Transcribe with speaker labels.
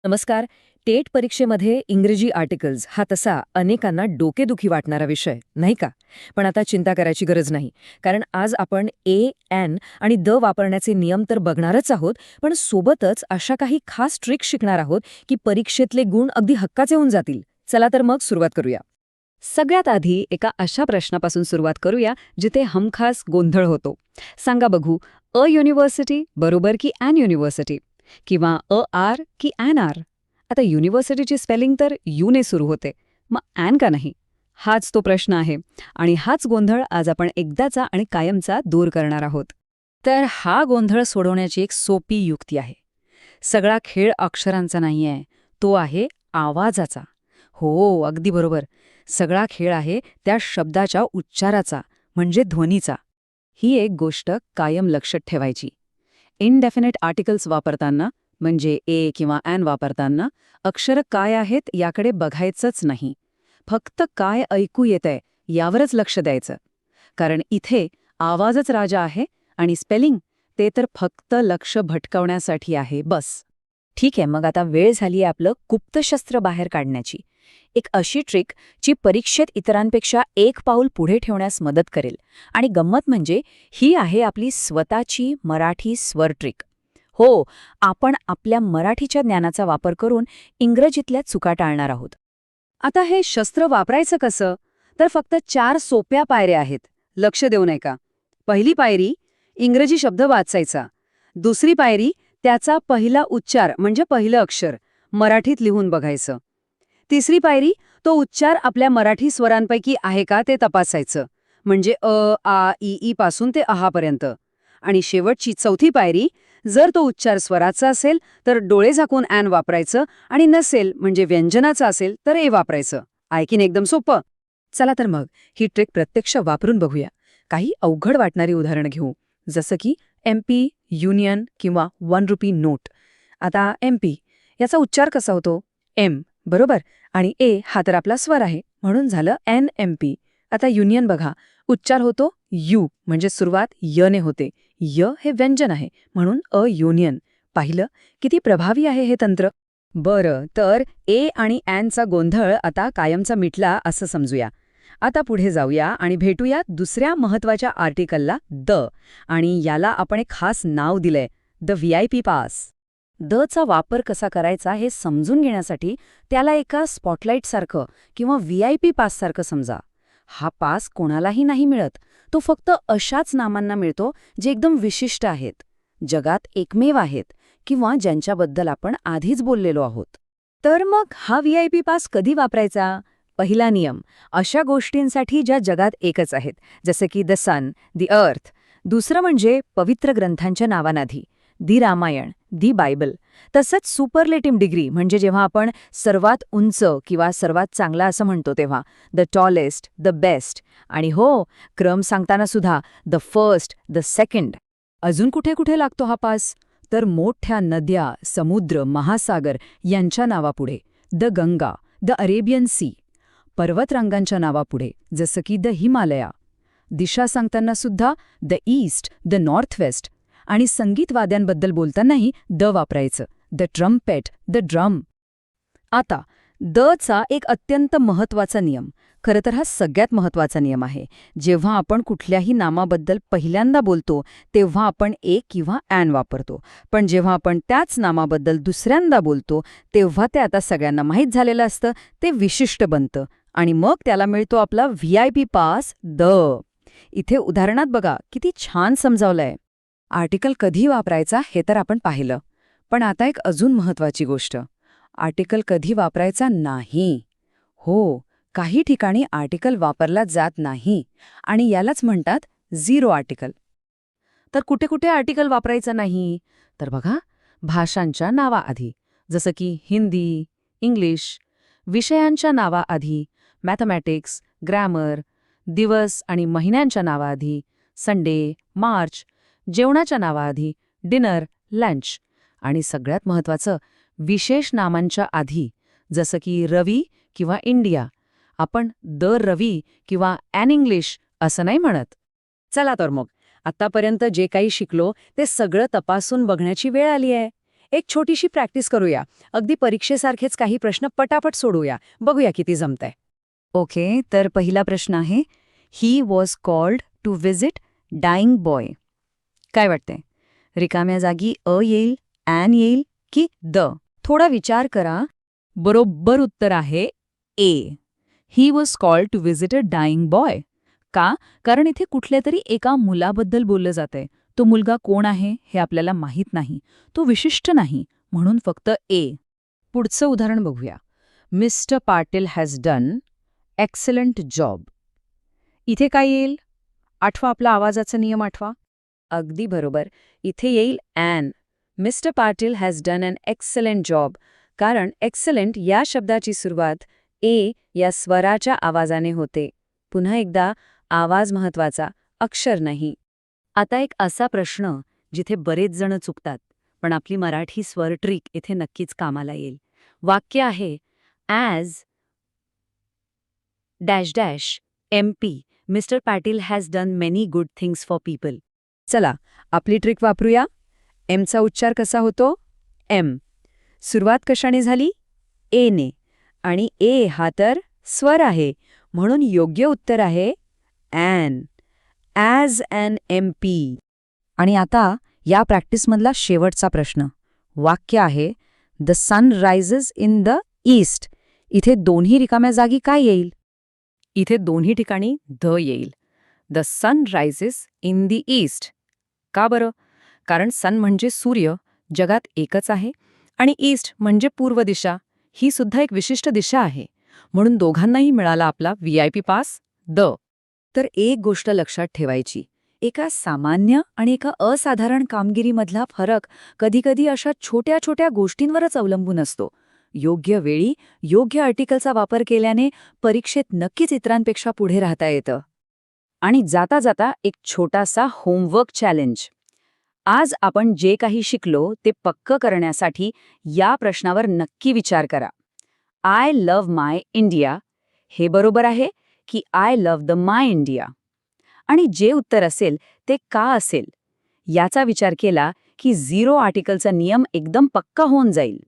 Speaker 1: नमस्कार. टेट परीक्षेमध्ये इंग्रजी आर्टिकल्स हा तसा अनेकांना डोकेदुखी वाटणारा विषय, नाही का? पण आता चिंता करायची गरज नाही. कारण आज आपण ए, एन आणि द वापरण्याचे नियम तर बघणारच आहोत, पण सोबतच अशा काही खास ट्रिक्स शिकणार आहोत की परीक्षेतले गुण अगदी हक्काचे होऊन जातील. चला तर मग सुरुवात करूया. सगळ्यात आधी एका अशा प्रश्नापासून सुरुवात करूया जिथे हमखास गोंधळ होतो. सांगा बघू, अ युनिव्हर्सिटी बरोबर की ॲन युनिव्हर्सिटी? किंवा अ आर की ॲन आर? आता युनिव्हर्सिटीची स्पेलिंग तर यूने सुरू होते, मग ॲन का नाही? हाच तो प्रश्न आहे आणि हाच गोंधळ आज आपण एकदाचा आणि कायमचा दूर करणार आहोत. तर हा गोंधळ सोडवण्याची एक सोपी युक्ती आहे. सगळा खेळ अक्षरांचा नाहीये, तो आहे आवाजाचा. हो, अगदी बरोबर. सगळा खेळ आहे त्या शब्दाच्या उच्चाराचा, म्हणजे ध्वनीचा. ही एक गोष्ट कायम लक्षात ठेवायची. इनडेफिनेट आर्टिकल्स वापरताना, म्हणजे ए किंवा ॲन वापरताना, अक्षरं काय आहेत याकडे बघायचंच नाही. फक्त काय ऐकू येतंय यावरच लक्ष द्यायचं. कारण इथे आवाजच राजा आहे आणि स्पेलिंग ते तर फक्त लक्ष भटकवण्यासाठी आहे, बस. ठीक आहे, मग आता वेळ झालीये आपलं गुप्तशस्त्र बाहेर काढण्याची. एक अशी ट्रिक जी परीक्षेत इतरांपेक्षा एक पाऊल पुढे ठेवण्यास मदत करेल. आणि गंमत म्हणजे ही आहे आपली स्वतःची मराठी स्वर ट्रिक. हो, आपण आपल्या मराठीच्या ज्ञानाचा वापर करून इंग्रजीतल्या चुका टाळणार आहोत. आता हे शस्त्र वापरायचं कसं? तर फक्त 4 सोप्या पायऱ्या आहेत. लक्ष देऊ नये का? पहिली पायरी, इंग्रजी शब्द वाचायचा. दुसरी पायरी, त्याचा पहिला उच्चार म्हणजे पहिलं अक्षर मराठीत लिहून बघायचं. तिसरी पायरी, तो उच्चार आपल्या मराठी स्वरांपैकी आहे का ते तपासायचं, म्हणजे अ, आ, ई पासून ते अहापर्यंत. आणि शेवटची चौथी पायरी, जर तो उच्चार स्वराचा असेल तर डोळे झाकून ॲन वापरायचं आणि नसेल म्हणजे व्यंजनाचा असेल तर ए वापरायचं. ऐकीन एकदम सोपं. चला तर मग ही ट्रिक प्रत्यक्ष वापरून बघूया. काही अवघड वाटणारी उदाहरणं घेऊ, जसं की MP, युनियन किंवा 1 रुपी नोट. आता MP याचा उच्चार कसा होतो? एम, बरोबर. आणि ए हा तर आपला स्वर आहे, म्हणून झालं NMP. आता युनियन बघा, उच्चार होतो यू, म्हणजे सुरुवात यने होते. य हे व्यंजन आहे, म्हणून अ युनियन. पाहिलं किती प्रभावी आहे हे तंत्र? बरं, तर ए आणि ॲनचा गोंधळ आता कायमचा मिटला असं समजूया. आता पुढे जाऊया आणि भेटूया दुसऱ्या महत्वाच्या आर्टिकलला, द. आणि याला आपण एक खास नाव दिलंय, द VIP पास. द चा वापर कसा करायचा हे समजून घेण्यासाठी त्याला एका स्पॉटलाईटसारखं किंवा VIP पाससारखं समजा. हा पास कोणालाही नाही मिळत. तो फक्त अशाच नामांना मिळतो जे एकदम विशिष्ट आहेत, जगात एकमेव आहेत किंवा ज्यांच्याबद्दल आपण आधीच बोललेलो आहोत. तर मग हा VIP पास कधी वापरायचा? पहिला नियम, अशा गोष्टींसाठी ज्या जगात एकच आहेत, जसे की द सन, द अर्थ. दुसरं म्हणजे पवित्र ग्रंथांच्या नावांआधी, दी रामायण, दी बायबल. तसंच सुपरलेटिव्ह डिग्री, म्हणजे जेव्हा आपण सर्वात उंच किंवा सर्वात चांगला असं म्हणतो तेव्हा द टॉलेस्ट, द बेस्ट. आणि हो, क्रम सांगताना सुद्धा द फर्स्ट, द सेकंड. अजून कुठे कुठे लागतो हा पास? तर मोठ्या नद्या, समुद्र, महासागर यांच्या नावापुढे, the Ganga, the Arabian Sea. पर्वतरांगांच्या नावापुढे, जसं की द हिमालया. दिशा सांगताना सुद्धा the East, the North West. आणि संगीतवाद्यांबद्दल बोलतानाही द वापरायचं, द ट्रम्पेट, द ड्रम. आता द चा एक अत्यंत महत्वाचा नियम, खरं तर हा सगळ्यात महत्वाचा नियम आहे. जेव्हा आपण कुठल्याही नामाबद्दल पहिल्यांदा बोलतो तेव्हा आपण ए किंवा ॲन वापरतो, पण जेव्हा आपण त्याच नामाबद्दल दुसऱ्यांदा बोलतो तेव्हा ते आता सगळ्यांना माहीत झालेलं असतं, ते विशिष्ट बनतं आणि मग त्याला मिळतो आपला VIP पास, द. इथे उदाहरणात बघा किती छान समजावलंय. आर्टिकल कधी वापरायचा हे तर आपण पाहिलं, पण आता एक अजून महत्वाची गोष्ट, आर्टिकल कधी वापरायचा नाही. हो, काही ठिकाणी आर्टिकल वापरला जात नाही आणि यालाच म्हणतात झिरो आर्टिकल. तर कुठे कुठे आर्टिकल वापरायचं नाही? तर बघा, भाषांच्या नावाआधी, जसं की हिंदी, इंग्लिश. विषयांच्या नावाआधी, मॅथमॅटिक्स, ग्रॅमर. दिवस आणि महिन्यांच्या नावाआधी, संडे, मार्च. जेवणाच्या नावाआधी, डिनर, लंच. आणि सगळ्यात महत्त्वाचं, विशेष नामांच्या आधी, जसं की रवी किंवा इंडिया. आपण द रवी किंवा ॲन इंग्लिश असं नाही म्हणत. चला तर मग, आत्तापर्यंत जे काही शिकलो ते सगळं तपासून बघण्याची वेळ आली आहे. एक छोटीशी प्रॅक्टिस करूया. अगदी परीक्षेसारखेच काही प्रश्न पटापट सोडूया. बघूया किती जमतंय.
Speaker 2: ओके, तर पहिला प्रश्न आहे, he was called to visit dying boy. काय वाटतंय? रिकाम्या जागी अ येईल, ॲन येईल की द? थोडा विचार करा.
Speaker 3: बरोबर उत्तर आहे A. He was called to visit a dying boy. का? कारण इथे कुठल्या तरी एका मुलाबद्दल बोललं जातंय. तो मुलगा कोण आहे हे आपल्याला माहीत नाही. तो विशिष्ट नाही, म्हणून फक्त ए.
Speaker 1: पुढचं उदाहरण बघूया. Mister Patil has done excellent job. इथे काय येईल? आठवा आपला आवाजाचा नियम आठवा. अगदी बरोबर. इथे येईल an. Mister Patil has done an excellent job. कारण एक्सलंट या शब्दाची सुरुवात ए या स्वराच्या आवाजाने होते. पुन्हा एकदा आवाज महत्वाचा, अक्षर नाही. आता एक असा प्रश्न जिथे बरेच जण चुकतात, पण आपली मराठी स्वर ट्रिक इथे नक्कीच कामाला येईल. वाक्य आहे as dash dash MP mister Patil has done many good things for people. चला आपली ट्रिक वापरूया. एमचा उच्चार कसा होतो? एम. सुरुवात कशाने झाली? ए ने. आणि ए हा तर स्वर आहे, म्हणून योग्य उत्तर आहे ॲन. As and MP. आणि आता या प्रॅक्टिसमधला शेवटचा प्रश्न. वाक्य आहे the sun rises in the east. इथे दोन्ही रिकाम्या जागी काय येईल? इथे दोन्ही ठिकाणी द येईल. The sun rises in the east. का बरं? कारण सन म्हणजे सूर्य, जगात एकच आहे, आणि ईस्ट म्हणजे पूर्व दिशा, ही सुद्धा एक विशिष्ट दिशा आहे. म्हणून दोघांनाही मिळाला आपला VIP पास द. तर एक गोष्ट लक्षात ठेवायची. एका सामान्य आणि एका असाधारण कामगिरीमधला फरक कधीकधी अशा छोट्या छोट्या गोष्टींवरच अवलंबून असतो. योग्य वेळी योग्य आर्टिकलचा वापर केल्याने परीक्षेत नक्कीच इतरांपेक्षा पुढे राहता येतं. आणि जाता जाता एक छोटासा होमवर्क चॅलेंज. आज आपण जे काही शिकलो ते पक्क करण्यासाठी या प्रश्नावर नक्की विचार करा. आय लव्ह माय इंडिया हे बरोबर आहे की I love the my India? आणि जे उत्तर असेल ते का असेल याचा विचार केला की झिरो आर्टिकलचा नियम एकदम पक्का होऊन जाईल.